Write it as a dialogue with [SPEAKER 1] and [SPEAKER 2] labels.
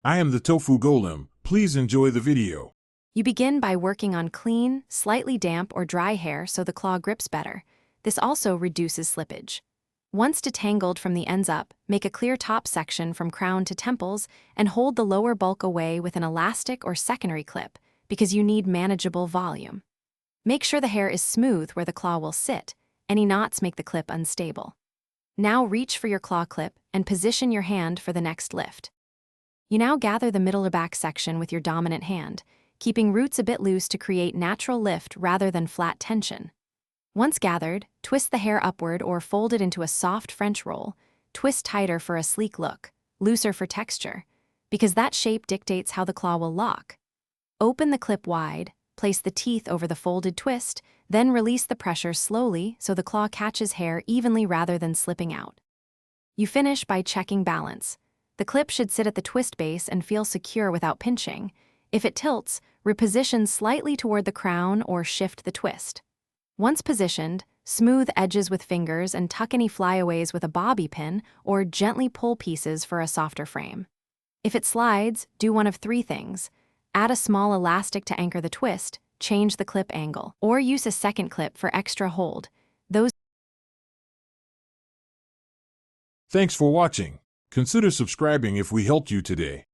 [SPEAKER 1] I am the tofu golem. Please enjoy the video.
[SPEAKER 2] You begin by working on clean, slightly damp or dry hair so the claw grips better. This also reduces slippage. Once detangled from the ends up, make a clear top section from crown to temples and hold the lower bulk away with an elastic or secondary clip because you need manageable volume. Make sure the hair is smooth where the claw will sit. Any knots make the clip unstable. Now reach for your claw clip and position your hand for the next lift. You now gather the middle or back section with your dominant hand, keeping roots a bit loose to create natural lift rather than flat tension. Once gathered, twist the hair upward or fold it into a soft French roll. Twist tighter for a sleek look, looser for texture, because that shape dictates how the claw will lock. Open the clip wide, place the teeth over the folded twist, then release the pressure slowly so the claw catches hair evenly rather than slipping out. You finish by checking balance. The clip should sit at the twist base and feel secure without pinching. If it tilts, reposition slightly toward the crown or shift the twist. Once positioned, smooth edges with fingers and tuck any flyaways with a bobby pin or gently pull pieces for a softer frame. If it slides, do one of three things. Add a small elastic to anchor the twist, change the clip angle, or use a second clip for extra hold.
[SPEAKER 1] Thanks for watching. Consider subscribing if we helped you today.